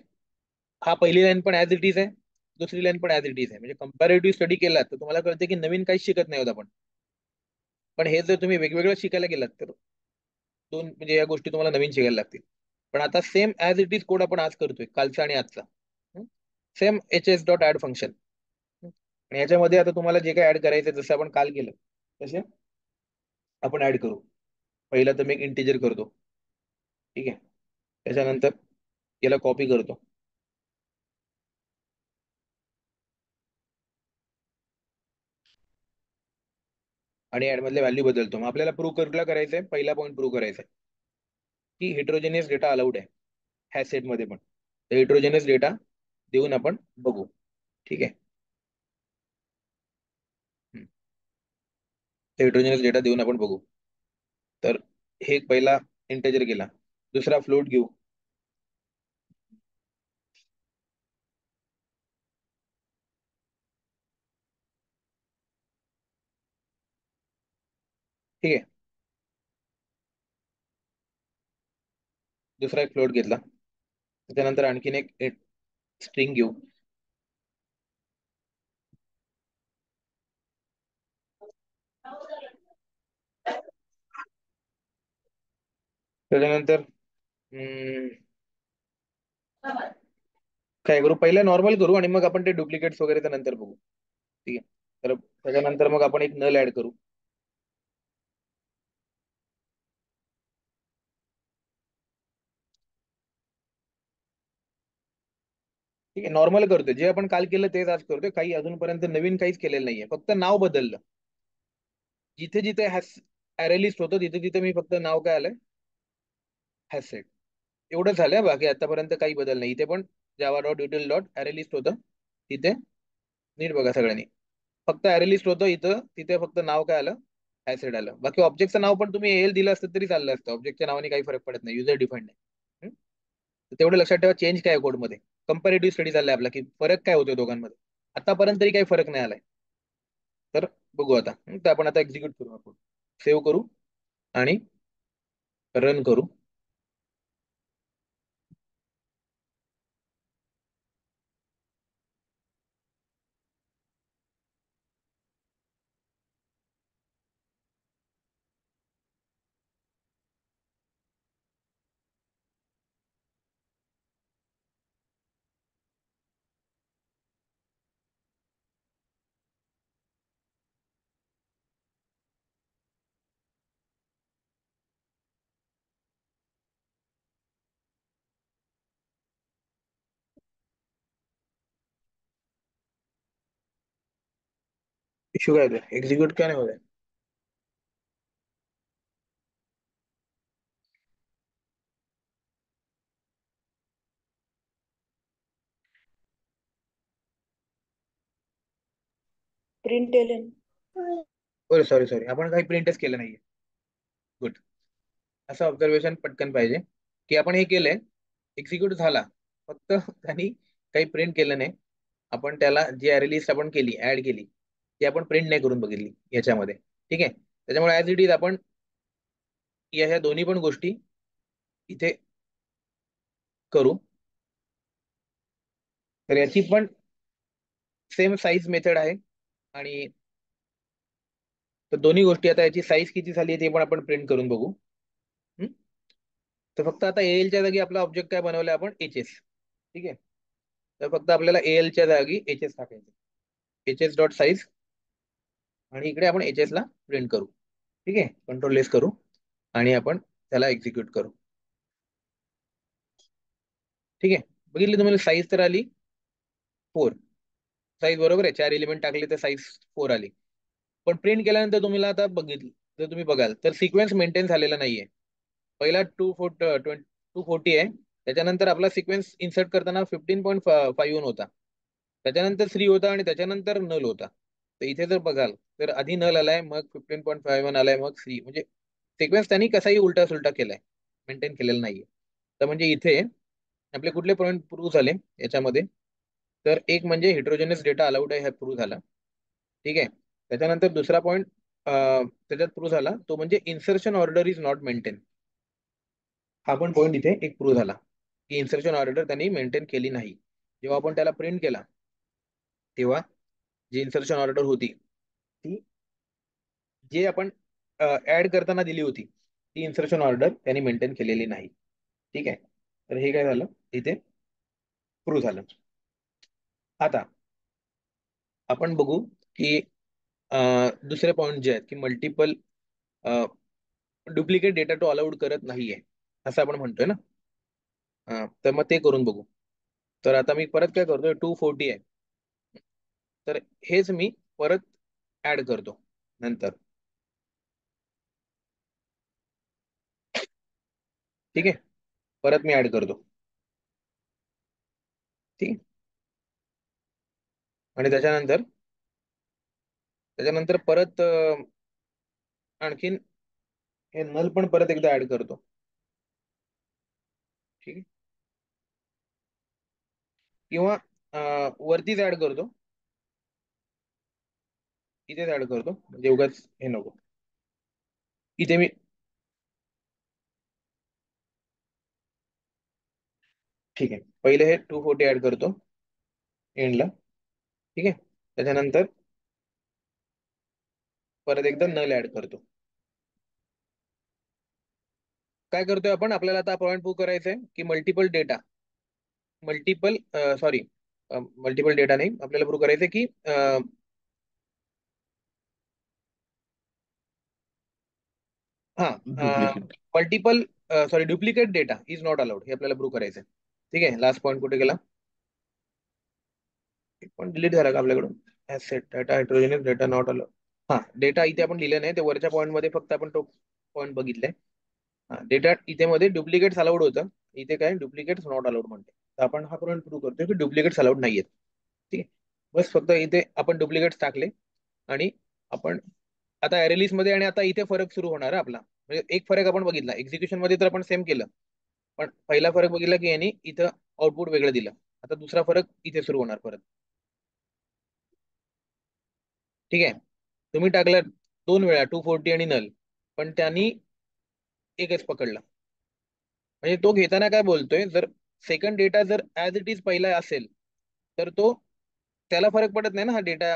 A: हा पहिली लाईन पण ऍज इट इज आहे, दुसरी लाईन पण ऍज इट इज आहे. म्हणजे कंपॅरेटिव्ह स्टडी केला तर तुम्हाला कळते की नवीन काही शिकत नाही होत आपण. पण हे जर तुम्ही वेगवेगळं शिकायला गेलात तर दोन, म्हणजे या गोष्टी तुम्हाला नवीन शिकायला लागतील. पण आता same as it is code आपण आज करतोय, कालचा आणि आजचा. Same HS dot add function. आणि याच्यामध्ये आता तुम्हाला जे काही ऍड करायचं जसं आपण काल केलं तसे आपण ऍड करू. पहिला तर मी एक इंटिजर करतो. ठीक आहे. त्याच्यानंतर याला कॉपी करतो आणि ऍड मधले व्हॅल्यू बदलतो. मग आपल्याला प्रूव्ह कुठला करायचंय, पहिला पॉईंट प्रूव्ह करायचा आहे की हेट्रोजेनियस डेटा अलाउड आहे ह्या सेट मध्ये पण. तर हेट्रोजेनियस डेटा देऊन आपण बघू. ठीक आहे. हेट्रोजेनियस डेटा देऊन आपण बघू. तर हे एक पहिला इंटेजर गेला. दुसरा फ्लोट घेऊ. ठीक आहे. दुसरा एक फ्लोट घेतला, त्याच्यानंतर आणखीन एक स्ट्रिंग घेऊ. त्याच्यानंतर हम्म, काय करू, पहिला नॉर्मल करू आणि मग आपण ते डुप्लिकेट्स वगैरे तर नंतर बघू. ठीक आहे. तर त्याच्यानंतर मग आपण एक नल ऍड करू. ठीक आहे, नॉर्मल करतोय, जे आपण काल केलं तेच आज करतोय, काही अजूनपर्यंत नवीन काहीच केलेलं नाहीये, फक्त नाव बदललं. जिथे जिथे हॅश अरे लिस्ट होतं तिथे तिथे मी फक्त नाव काय आलंय, हॅश सेट, एवढं झालं. बाकी आतापर्यंत काही बदल नाही. इथे पण जावा डॉट युटिल डॉट अरे लिस्ट होतं तिथे, नीट बघा सगळ्यांनी, फक्त अरे लिस्ट होतं इथं, तिथे फक्त नाव काय आलं, हॅश सेट आलं. बाकी ऑब्जेक्टचं नाव पण तुम्ही एल दिलं असतं तरी चाललं असतं, ऑब्जेक्टच्या नावाने काही फरक पडत नाही, युजर डिफाईन्ड नाही. तर तेवढं लक्षात ठेवा, चेंज काय आहे कोडमध्ये. कंपॅरेटिव्ह स्टडी चाललाय आपला, की फरक काय होतो दोघांमध्ये. आतापर्यंत तरी काही फरक नाही आलाय. तर बघू आता. तर आपण आता एक्झिक्यूट करू, आपण सेव्ह करू आणि रन करू. इश्यू काय होतोय, एक्झिक्यूट काय नाही होत.
B: Print alien.
A: बरं, सॉरी सॉरी, आपण काही प्रिंटच केलं नाहीये. गुड. असं ऑब्झर्वेशन पटकन पाहिजे, की आपण हे केलंय, एक्झिक्यूट झाला, फक्त त्यांनी काही प्रिंट केलं नाही. आपण त्याला जी अरे लिस्ट आपण केली, ऍड केली, ती आपण प्रिंट नाही करून बघितली याच्यामध्ये. ठीक आहे. त्याच्यामुळे ऍज इट इज आपण या ह्या दोन्ही पण गोष्टी इथे करू. तर याची पण सेम साईज मेथड आहे. आणि तर दोन्ही गोष्टी, आता याची साईज किती झाली आहे ते पण आपण प्रिंट करून बघू. हम्म? तर फक्त आता एल च्या जागी आपला ऑब्जेक्ट काय बनवलाय आपण, एच एस. ठीक आहे. तर फक्त आपल्याला एल च्या जागी एच एस टाकायचं, एच एस डॉट साईज, आणि इकडे आपण एच एस ला प्रिंट करू. ठीक आहे, कंट्रोल लेस करू आणि आपण त्याला एक्झिक्यूट करू. ठीक आहे. बघितली तुम्हाला, साईज तर आली 4. साईज बरोबर आहे, 4 एलिमेंट टाकले तर साईज 4 आली. पण प्रिंट केल्यानंतर तुम्हाला आता बघितली, जर तुम्ही बघाल तर सिक्वेन्स मेंटेन झालेला नाहीये. पहिला 240 आहे, त्याच्यानंतर आपला सिक्वेन्स इन्सर्ट करताना 15.5 होता, त्याच्यानंतर 3 होता आणि त्याच्यानंतर नल होता. तर इथे जर बघाल तर आधी नल आलाय, मग 15.51 आलाय, मग 3, म्हणजे सिक्वेन्स त्यांनी कसाही उलटा सुलटा केलाय, मेंटेन केलेला नाहीये. तर म्हणजे इथे आपले कुठले पॉईंट प्रूव्ह झाले याच्यामध्ये, तर एक म्हणजे हेट्रोजेनस डेटा अलाउड आहे, हा प्रूव्ह झाला. ठीक आहे. त्याच्यानंतर दुसरा पॉईंट त्याच्यात प्रूव्ह झाला, तो म्हणजे insertion order is not maintain. हा पण पॉईंट इथे एक प्रूव्ह झाला, की इन्सर्शन ऑर्डर त्यांनी मेंटेन केली नाही. जेव्हा आपण त्याला प्रिंट केला, तेव्हा जी इन्सर्शन ऑर्डर होती, ती जे आपण ऍड करताना दिली होती, ती इन्सर्शन ऑर्डर त्यांनी मेंटेन केलेली नाही. ठीक आहे. तर हे काय झालं, इथे प्रूव्ह झालं. आता आपण बघू की दुसरे पॉईंट जे आहेत, की मल्टिपल डुप्लिकेट डेटा तो अलाउड करत नाहीये, असं आपण म्हणतोय ना. तर मग ते करून बघू. तर आता मी परत काय करतोय, 240 आहे, तर हेच मी परत ऍड करतो नंतर. ठीक आहे. परत मी ऍड करतो. ठीक आहे. आणि त्याच्यानंतर परत आणखीन हे नल पण परत एकदा ऍड करतो. ठीक आहे. किंवा वरतीच ऍड करतो, इथेच ऍड करतो, म्हणजे उगाच हे नको. इथे मी ठीक आहे, पहिले हे 240 ऍड करतो एंडला. ठीक आहे, त्याच्यानंतर परत एकदा नल ऍड करतो. काय करतोय आपण, आपल्याला आता पॉईंट प्रूव्ह करायचं आहे की मल्टिपल सॉरी मल्टिपल डेटा नाही, आपल्याला प्रूव्ह करायचं आहे की हा
C: duplicate.
A: Multiple sorry duplicate data is not allowed, हे आपल्याला प्रूव्ह करायचं आहे. ठीक आहे, लास्ट पॉईंट कुठे गेला, एक पॉईंट डिलीट झाला का आपल्याकडून, asset data heterogeneous data not allowed. हा, डेटा इथे आपण लिहिलं नाही, ते वरच्या पॉईंट मध्ये फक्त आपण तो पॉईंट बघितलाय. हा, डेटा इथे मध्ये डुप्लिकेट्स अलाउड होतं, इथे काय डुप्लिकेट्स नॉट अलाउड म्हणते. तर आपण हा पॉईंट प्रूव्ह करतोय की डुप्लिकेट्स अलाउड नाहीयेत. ठीक आहे, बस फक्त इथे आपण डुप्लिकेट्स टाकले. आणि आपण आता ऍरेलिस मध्ये आणि आता इथे फरक सुरू होणार आहे आपला. म्हणजे एक फरक आपण बघितला, एक्झिक्युशन मध्ये तर आपण सेम केलं, पण पहिला फरक बघितला की यांनी इथं आउटपुट वेगळं दिलं. आता दुसरा फरक इथे सुरू होणार परत. ठीक आहे, तुम्ही टाकलं 2 वेळा 240 आणि नल, पण त्यांनी एकच पकडला. म्हणजे तो घेताना काय बोलतोय, जर सेकंड डेटा जर ऍज इट इज पहिला असेल तर तो, त्याला फरक पडत नाही ना, हा डेटा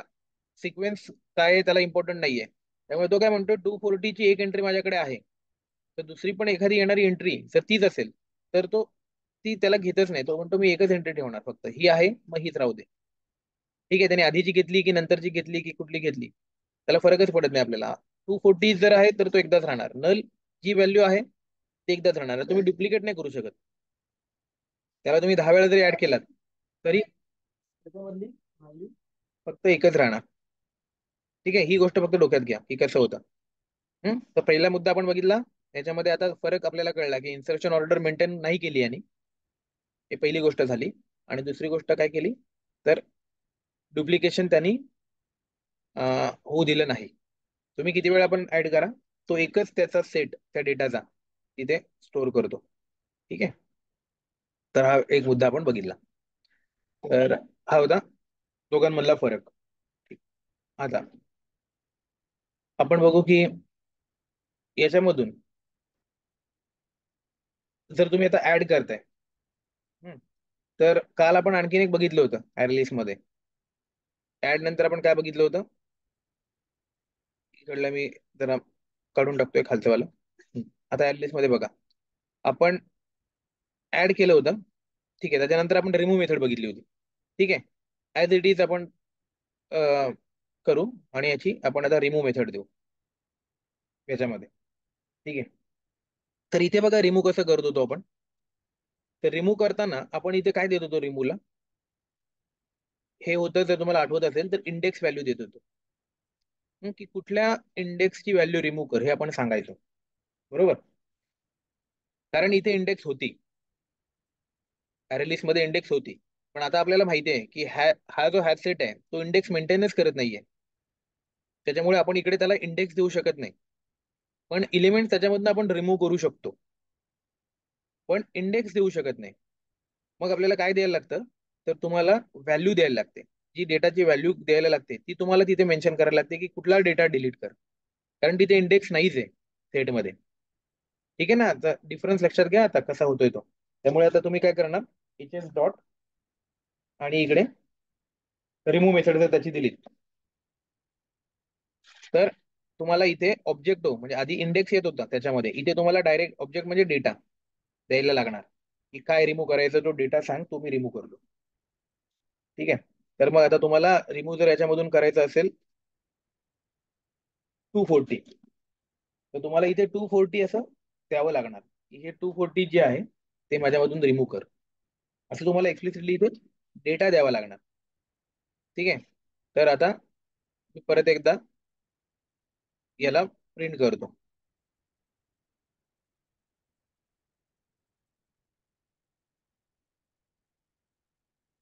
A: सिक्वेन्स काय आहे त्याला इम्पॉर्टंट नाहीये. त्यामुळे तो काय म्हणतो, 240 ची एक एंट्री माझ्याकडे आहे, तर दुसरी पण एखादी येणारी एंट्री जर तीच असेल तर तो ती त्याला घेतच नाही. तो म्हणतो मी एकच एंट्री ठेवणार, फक्त ही आहे मग हीच राहू दे. ठीक आहे, त्याने आधीची घेतली की नंतरची घेतली की कुठली घेतली त्याला फरकच पडत नाही आपल्याला. 240 जर आहे तर तो एकदाच राहणार, नल जी व्हॅल्यू आहे ते एकदाच राहणार, तुम्ही डुप्लिकेट नाही करू शकत. त्याला तुम्ही 10 वेळा जरी ऍड केलात तरी त्याच्यामधली value फक्त एकच राहणार. ठीक आहे, ही गोष्ट फक्त डोक्यात घ्या की कसं होतं. तर पहिला मुद्दा आपण बघितला, याच्यामध्ये आता फरक आपल्याला कळला की इन्सर्शन ऑर्डर मेंटेन नाही केली यांनी, ही पहिली गोष्ट झाली. आणि दुसरी गोष्ट काय केली, तर डुप्लिकेशन त्यांनी होऊ दिलं नाही. तुम्ही किती वेळा पण ऍड करा, तो एकच त्याचा सेट त्या डेटाचा तिथे स्टोअर करतो. ठीक आहे, तर हा एक मुद्दा आपण बघितला. तर हा होता दोघांमधला फरक. आता आपण बघू की याच्यामधून जर तुम्ही आता ऍड करताय, हम्म, तर काल आपण आणखीन एक बघितलं होतं ऍरलिस्ट मध्ये. ऍड नंतर आपण काय बघितलं होतं, इकडला मी जरा काढून टाकतोय खालचं वाला. आता ऍरलिस्ट मध्ये बघा, आपण ऍड केलं होतं. ठीक आहे, त्याच्यानंतर आपण रिमूव्ह मेथड बघितली होती. ठीक आहे, ऍज इट इज आपण करू आणि याची आपण आता रिमूव्ह मेथड देऊ याच्यामध्ये. ठीक आहे, तर इथे बघा रिमूव्ह कसं करत होतो आपण. तर रिमूव्ह करताना आपण इथे काय देत होतो रिमूव्हला, हे होतं जर तुम्हाला आठवत असेल तर इंडेक्स व्हॅल्यू देत होतो. की कुठल्या इंडेक्सची व्हॅल्यू रिमूव्ह कर हे आपण सांगायचो, बरोबर. कारण इथे इंडेक्स होती, लिस्ट मध्ये इंडेक्स होती. पण आता आपल्याला माहिती आहे की हा जो हॅश सेट आहे तो इंडेक्स मेंटेनच करत नाहीये, त्याच्यामुळे आपण इकडे त्याला इंडेक्स देऊ शकत नाही. पण इलिमेंट त्याच्यामधून आपण रिमूव्ह करू शकतो, पण इंडेक्स देऊ शकत नाही. मग आपल्याला काय द्यायला लागतं, तर तुम्हाला व्हॅल्यू द्यायला लागते. जी डेटाची व्हॅल्यू द्यायला लागते ती तुम्हाला तिथे मेन्शन करायला लागते की कुठला डेटा डिलीट कर, कारण तिथे इंडेक्स नाहीच आहे सेटमध्ये. ठीक आहे ना, आता डिफरन्स लक्षात घ्या आता कसा होतोय तो. त्यामुळे आता तुम्ही काय करणार, एच डॉट आणि इकडे रिमूव्ह मेथड जर त्याची दिली तर तुम्हाला इथे ऑब्जेक्ट हो, म्हणजे आधी इंडेक्स येत होता त्याच्यामध्ये, इथे तुम्हाला डायरेक्ट ऑब्जेक्ट म्हणजे डेटा द्यायला लागणार की काय रिमूव्ह करायचं, तो डेटा सांग तो मी रिमूव्ह करतो. ठीक आहे, तर मग आता तुम्हाला रिमूव्ह जर याच्यामधून करायचं असेल 240, तर तुम्हाला इथे 240 असं द्यावं लागणार की हे 240 जे आहे ते माझ्यामधून रिमूव्ह कर, असं तुम्हाला एक्सप्लिसिटली इथे डेटा द्यावा लागणार. ठीक आहे, तर आता मी परत एकदा याला प्रिंट करतो.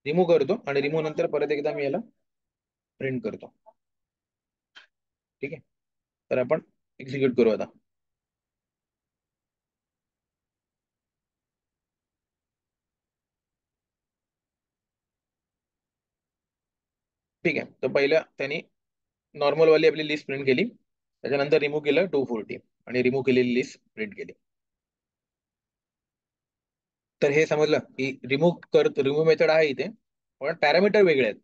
A: रिमूव्ह करतो आणि रिमूव्ह नंतर परत एकदा मी याला प्रिंट करतो. ठीक आहे, तर आपण एक्झिक्यूट करू आता. ठीक आहे, तर पहिल्या त्यांनी नॉर्मल वाली आपली लिस्ट प्रिंट केली, त्याच्यानंतर रिमूव्ह केलं 240 आणि रिमूव्ह केलेली लिस्ट प्रिंट केली. तर हे समजलं की रिमूव्ह मेथड आहे इथे, पण पॅरामीटर वेगळे आहेत.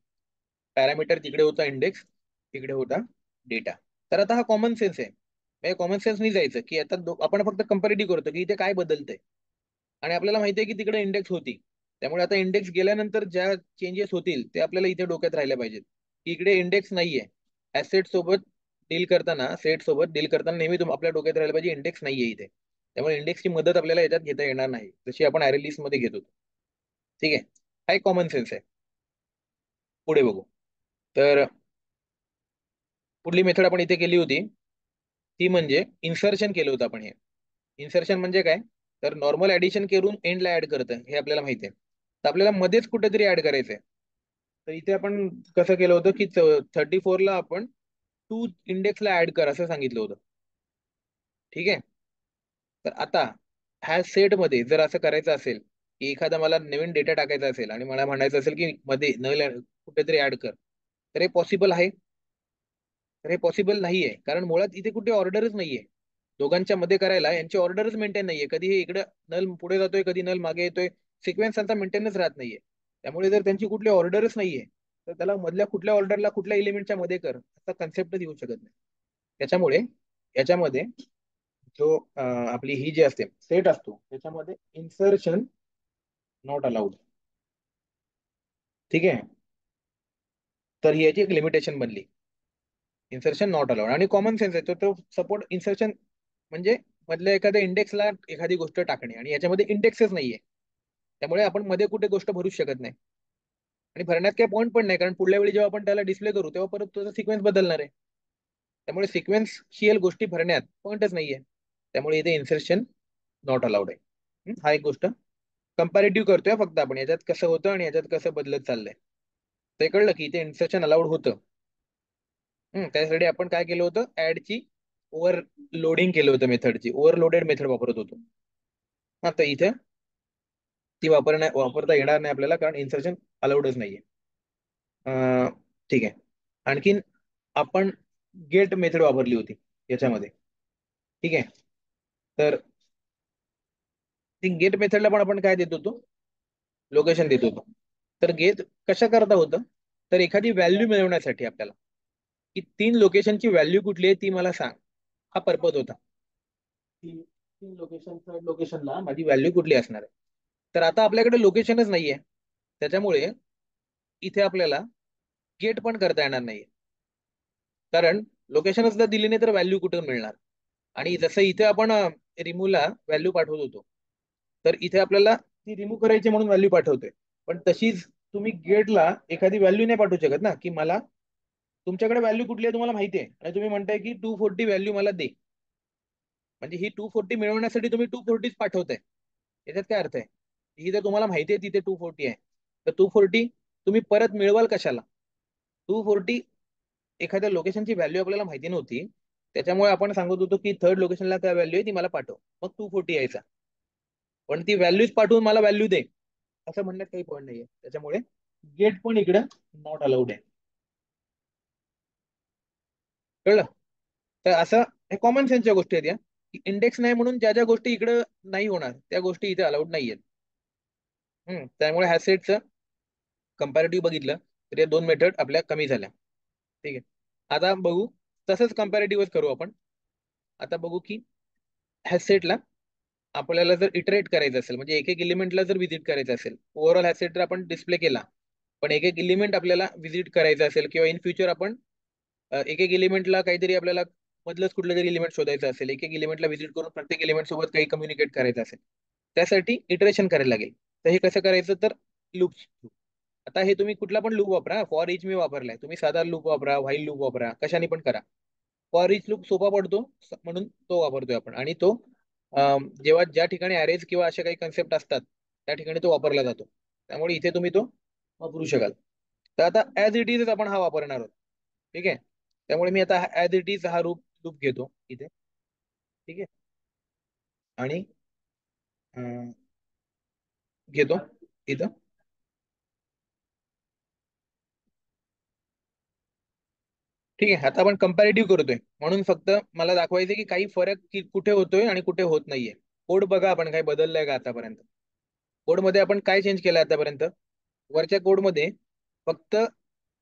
A: पॅरामीटर तिकडे होता इंडेक्स, तिकडे होता डेटा. तर आता हा कॉमन सेन्स आहे. कॉमन सेन्सनी जायचं की आता आपण फक्त कंपॅरिटिव्ह करतो की इथे काय बदलतंय, आणि आपल्याला माहिती आहे की तिकडे इंडेक्स होती. त्यामुळे आता इंडेक्स गेल्यानंतर ज्या चेंजेस होतील ते आपल्याला इथे डोक्यात राहिल्या पाहिजेत, की इकडे इंडेक्स नाहीये. सेट सोबत डील करताना नेहमी आपल्या डोक्यात राहिलं पाहिजे इंडेक्स नाहीये इथे. त्यामुळे इंडेक्सची मदत आपल्याला याच्यात घेता येणार नाही, जशी आपण अरे लिस्ट मध्ये घेतो. ठीक आहे, हा एक कॉमन सेन्स आहे. पुढे बघू. तर पुढली मेथड आपण इथे केली होती, ती म्हणजे इन्सर्शन केलं होतं आपण. हे इन्सर्शन म्हणजे काय, तर नॉर्मल ऍडिशन करून एंडला ऍड करतं हे आपल्याला माहिती आहे. तर आपल्याला मध्येच कुठेतरी ऍड करायचंय. तर इथे आपण कसं केलं होतं की 34ला आपण टू इंडेक्सला ऍड कर असं सांगितलं होतं. ठीक आहे. तर आता ह्या सेटमध्ये जर असं करायचं असेल की एखादा मला नवीन डेटा टाकायचा असेल आणि मला म्हणायचं असेल की मध्ये कुठेतरी ऍड कर, तर हे पॉसिबल आहे? तर हे पॉसिबल नाहीये, कारण मुळात इथे कुठे ऑर्डरच नाहीये. दोघांच्या मध्ये करायला यांची ऑर्डरच मेंटेन नाहीये. कधी हे इकडे नल पुढे जातोय, कधी नल मागे येतोय. सिक्वेन्स त्यांचा मेंटेनच राहत नाहीये. त्यामुळे जर त्यांची कुठली ऑर्डरच नाहीये, तर त्याला मधल्या कुठल्या ऑर्डरला कुठल्या एलिमेंटच्या मध्ये कर असा कन्सेप्टच येऊ शकत नाही. त्याच्यामुळे याच्यामध्ये जो आपली ही जी असते सेट असतो, त्याच्यामध्ये इन्सर्शन नॉट अलाउड. ठीक आहे. तर ही याची एक लिमिटेशन बनली, इन्सर्शन नॉट अलाउड. आणि कॉमन सेन्स आहे तो सपोर्ट इन्सर्शन म्हणजे मधल्या एखाद्या इंडेक्सला एखादी गोष्ट टाकणे, आणि याच्यामध्ये इंडेक्सच नाहीये. त्यामुळे आपण मध्ये कुठे गोष्ट भरूच शकत नाही, आणि भरण्यात काही पॉईंट पण नाही, कारण पुढल्या वेळी जेव्हा आपण त्याला डिस्प्ले करू तेव्हा परत तुझा सिक्वेन्स बदलणार आहे. त्यामुळे सिक्वेन्शियल गोष्टी भरण्यात पॉईंटच नाहीये. त्यामुळे इथे इन्सर्शन नॉट अलाउड आहे. हा एक गोष्ट. कंपॅरेटिव्ह करतोय फक्त आपण, याच्यात कसं होतं आणि याच्यात कसं बदलत चाललंय. ते कळलं की इथे इन्सर्शन अलाउड होतं. त्यासाठी आपण काय केलं होतं, ऍडची ओव्हरलोडिंग केलं होतं, मेथडची ओव्हरलोडेड मेथड वापरत होतो. हा, तर इथे ती वापरता येणार नाही आपल्याला, कारण इन्सर्शन अलाउडच नाहीये. ठीक आहे. आणखीन आपण गेट मेथड वापरली होती याच्यामध्ये. ठीक आहे. तर ती गेट मेथडला पण आपण काय देत होतो, लोकेशन देत होतो. तर गेट कशा करता होतं, तर एखादी व्हॅल्यू मिळवण्यासाठी आपल्याला, की 3 लोकेशनची व्हॅल्यू कुठली आहे ती मला सांग, हा पर्पज होता. तीन तीन लोकेशन, थर्ड लोकेशनला माझी व्हॅल्यू कुठली असणार आहे. तर आता आपल्याकडे लोकेशनच नाहीये, त्याच्यामुळे इथे आपल्याला गेट पण करता येणार नाहीये, कारण लोकेशनच जर दिली नाही तर व्हॅल्यू कुठून मिळणार. आणि जसं इथे आपण रिमूव्हला व्हॅल्यू पाठवत होतो, तर इथे आपल्याला ती रिमूव्ह करायची म्हणून व्हॅल्यू पाठवतोय. पण तशीच तुम्ही गेटला एखादी व्हॅल्यू नाही पाठवू शकत ना, की मला तुमच्याकडे व्हॅल्यू कुठली आहे तुम्हाला माहिती आहे आणि तुम्ही म्हणताय की 240 व्हॅल्यू मला दे. म्हणजे ही 240 मिळवण्यासाठी तुम्ही 240 पाठवताय. याच्यात काय अर्थ आहे? ही जर तुम्हाला माहिती आहे तिथे 240 आहे, तर 240 तुम्ही परत मिळवाल कशाला? 240 एखाद्या लोकेशनची व्हॅल्यू आपल्याला माहिती नव्हती, त्याच्यामुळे आपण सांगत होतो की थर्ड लोकेशनला काय व्हॅल्यू आहे ती मला पाठव, मग 240 यायचा. पण ती व्हॅल्यूच पाठवून मला व्हॅल्यू दे असं म्हणण्यात काही पॉईंट नाहीये. त्याच्यामुळे गेट पण इकडे नॉट अलाउड आहे. कळलं? तर असं हे कॉमन सेन्सच्या गोष्टी आहेत या, की इंडेक्स नाही म्हणून ज्या ज्या गोष्टी इकडे नाही होणार त्या गोष्टी इथे अलाउड नाहीयेत. त्यामुळे ह्या सेटचं कंपॅरेटिव्ह बघितलं तर या 2 मेथड आपल्या कमी झाल्या. ठीक आहे. आता बघू, तसंच कंपॅरेटिव्हच करू आपण. आता बघू की ह्या सेटला आपल्याला जर इटरेट करायचं असेल, म्हणजे एक एक एलिमेंटला जर व्हिजिट करायचं असेल, ओव्हरऑल ह्या सेट जर आपण डिस्प्ले केला, पण एक एक एलिमेंट आपल्याला व्हिजिट करायचं असेल, किंवा इन फ्युचर आपण एक एक एलिमेंटला काहीतरी आपल्याला मधलंच कुठलं तरी एलिमेंट शोधायचं असेल, एक एक एलिमेंटला व्हिजिट करून प्रत्येक एलिमेंट सोबत काही कम्युनिकेट करायचं असेल, त्यासाठी इटरेशन करायला लागेल. तर हे कसं करायचं, तर लूप. आता हे तुम्ही कुठला पण लूप वापरा, फॉर इच मी वापरलाय, तुम्ही साधा लूप वापरा, व्हाईल लूप वापरा, कशाने पण करा. फॉर इच लूप सोपा पडतो म्हणून तो वापरतोय आपण, आणि तो जेव्हा ज्या ठिकाणी अरेज किंवा अशा काही कन्सेप्ट असतात त्या ठिकाणी तो वापरला जातो. त्यामुळे इथे तुम्ही तो वापरू शकाल. तर आता ऍज इट इज आपण हा वापरणार आहोत. ठीक आहे. त्यामुळे मी आता ऍज इट इज हा लूप घेतो इथे. ठीक आहे. आणि घेतो इथं. ठीक आहे, आता आपण कंपॅरेटिव्ह करतोय म्हणून फक्त मला दाखवायचं की काही फरक कुठे होतोय आणि कुठे होत नाहीये. कोड बघा आपण काही बदललंय का आतापर्यंत. कोडमध्ये आपण काय चेंज केलंय आतापर्यंत. वरच्या कोडमध्ये फक्त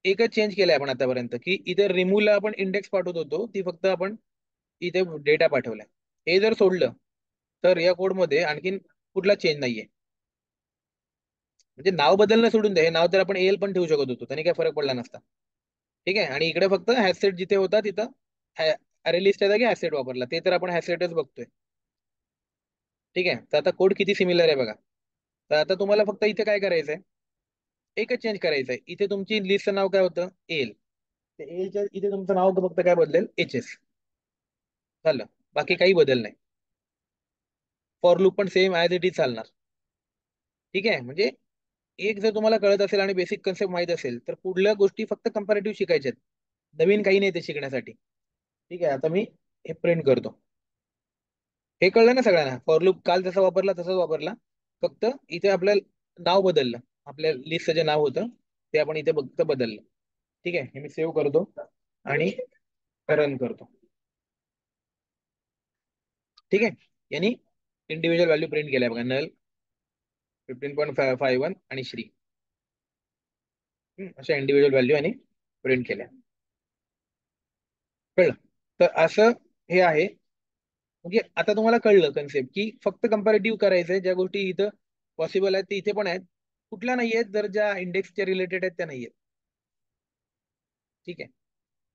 A: एकच चेंज केलंय आपण आतापर्यंत, की इथे रिमूव्हला आपण इंडेक्स पाठवत होतो, ती फक्त आपण इथे डेटा पाठवलाय. हे जर सोडलं तर या कोडमध्ये आणखीन कुठला चेंज नाहीये. म्हणजे नाव बदलणं सोडून द्या, हे नाव तर आपण एल पण ठेवू शकत होतो, त्याने काय फरक पडला नसता. ठीक आहे, आणि इकडे फक्त हॅशसेट जिथे होता तिथं अरे लिस्टच्या जागी हॅशसेट वापरला, ते तर आपण हॅशसेटच बघतोय. ठीक आहे, तर आता कोड किती सिमिलर आहे बघा. तर आता तुम्हाला फक्त इथे काय करायचंय, एकच चेंज करायचंय. इथे तुमची लिस्टचं नाव काय होतं, एल. ते एलच्या इथे तुमचं नाव फक्त काय बदलेल, एच एस. झालं, बाकी काही बदल नाही. फॉर लूप पण सेम ऍज इट इज चालणार. ठीक आहे, म्हणजे एक जर तुम्हाला कळत असेल आणि बेसिक कन्सेप्ट माहित असेल तर पुढल्या गोष्टी फक्त कंपॅरेटिव्ह शिकायच्या आहेत. नवीन काही नाही ते शिकण्यासाठी. ठीक आहे, आता मी हे प्रिंट करतो. हे कळलं ना सगळ्यांना, फॉर लूप काल जसा वापरला तसंच वापरला. फक्त इथे आपलं नाव बदललं. आपल्या लिस्टचं जे नाव होतं ते आपण इथे फक्त बदललं. ठीक आहे, हे मी सेव्ह करतो आणि रन करतो. ठीक आहे, यांनी इंडिव्हिज्युअल व्हॅल्यू प्रिंट केल्या बघा. नल 15.51 आणि श्री. अशा इंडिव्हिज्युअल व्हॅल्यू आणि प्रिंट केल्या. कळलं. तर असं हे आहे. म्हणजे आता तुम्हाला कळलं कन्सेप्ट, की फक्त कंपॅरेटिव्ह करायचंय. ज्या गोष्टी इथं पॉसिबल आहेत ते इथे पण आहेत. कुठल्या नाही आहेत, जर ज्या इंडेक्सच्या रिलेटेड आहेत त्या नाही आहेत. ठीक आहे,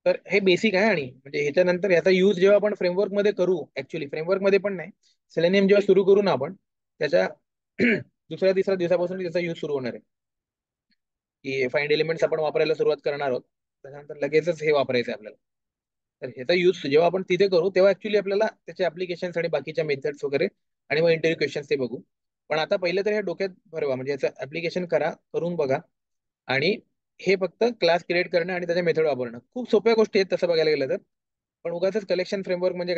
A: तर हे बेसिक आहे. आणि म्हणजे ह्याच्यानंतर याचा यूज जेव्हा आपण फ्रेमवर्क मध्ये करू, ऍक्च्युली फ्रेमवर्क मध्ये पण नाही, सेलेनियम जेव्हा सुरू करू ना आपण, त्याच्या दुसऱ्या तिसऱ्या दिवसापासून त्याचा यूज सुरू होणार आहे. की फाइंड एलिमेंट्स आपण वापरायला सुरुवात करणार आहोत, त्याच्यानंतर लगेचच हे वापरायचं आहे आपल्याला. तर ह्याचा यूज जेव्हा आपण तिथे करू तेव्हा ऍक्च्युली आपल्याला त्याचे ऍप्लिकेशन्स आणि बाकीच्या मेथड्स वगैरे आणि मग इंटरव्ह्यू क्वेश्चन्स ते बघू. पण आता पहिलं तर हे डोक्यात भरवा, म्हणजे याचं ऍप्लिकेशन करा, करून बघा. आणि हे फक्त क्लास क्रिएट करणं आणि त्याच्या मेथड वापरणं खूप सोप्या गोष्टी आहेत तसं बघायला गेलं तर. पण उगाच कलेक्शन फ्रेमवर्क म्हणजे